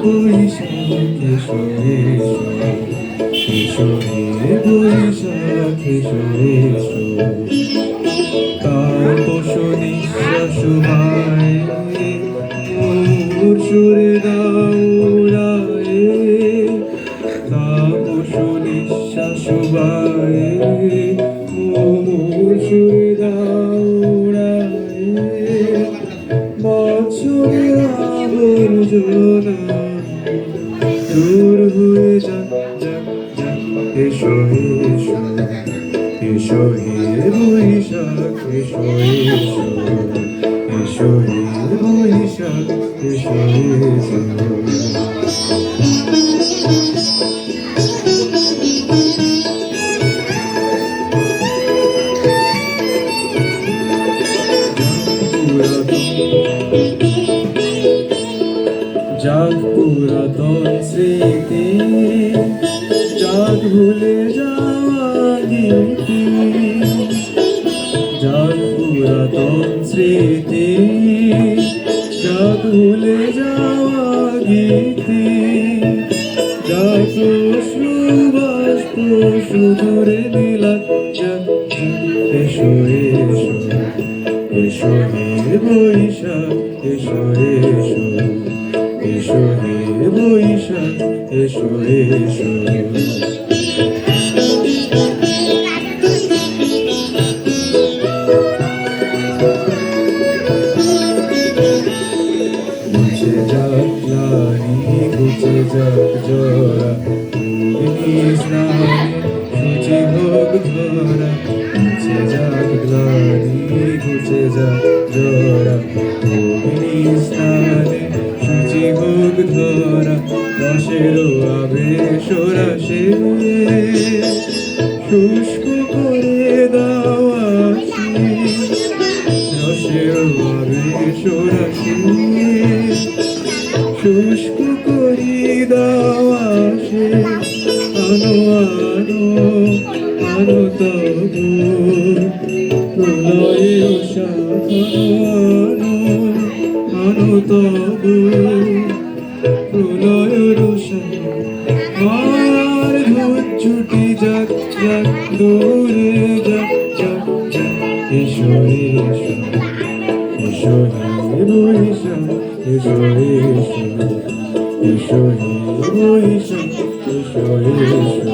বৈশাখ এসো এসো, এসো হে বৈশাখ এসো এসো। তাপস নিঃশ্বাস বায় মোর সুরে দাও উড়ায়ে, তাপস নিঃশ্বাস বায় মোর সুরে দাও উড়ায়ে। বছরের আবর্জনা দূর হয়ে যাক যাক যাক, এসো এসো, এসো হে বৈশাখ এসো এসো, এসো হে বৈশাখ এসো এসো। জাগ পুরাতন স্মৃতি, জাগ ভুলে যাওয়া গীতি, জাগ পুরাতন স্মৃতি, জাগ ভুলে যাওয়া গীতি, জাগ সুবাষ্প সুদূরে নীলাক, জাগ এসো এসো, এসো হে বৈশাখ এসো এসো, এসো হে বৈশাখ এসো এসো। মুছে যাক গ্লানি ঘুচে যাক জরা, অগ্নি স্নানে শুচি হোক ধরা। মুছে যাক গ্লানি ঘুচে যাক জরা, অগ্নি স্নানে শুচি হোক ধরা। রসের আবেশ রাশে শুষ্ক করে দাও আসি, রসের আবেশ রাশে শুষ্ক করি দাও আসে। আনো আনো আনো তবু প্রলয়ে উষাখ, আনো আনো তবু প্রলয়ের উষাখ। আর ধূপ ছুটি যাক যাক দূরে যাক যাক যাক, এসো এসো, এসো হে বৈশাখ এসো এসো, এসো হে বৈশাখ এসো এসো।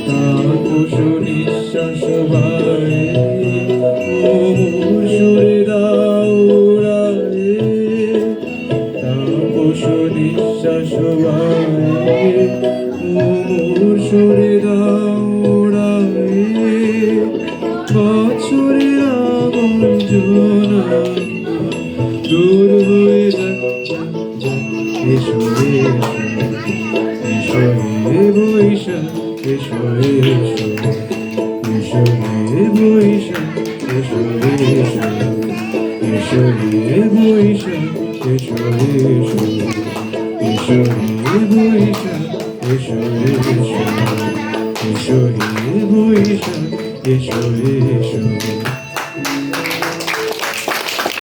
তাপস নিঃশ্বাস বায়ে মোর সুরে দাও উড়ায়ে, তাপস নিঃশ্বাস বায়ে মোর সুরে দাও উড়ায়ে। বছরের আবর্জনা দূর হয়ে যাক যাক যাক, এসো এসো, এসো হে বৈশাখ এসো এসো, এসো হে বৈশাখ এসো এসো, এসো হে বৈশাখ এসো এসো, এসো হে বৈশাখ এসো এসো, এসো হে বৈশাখ এসো এসো।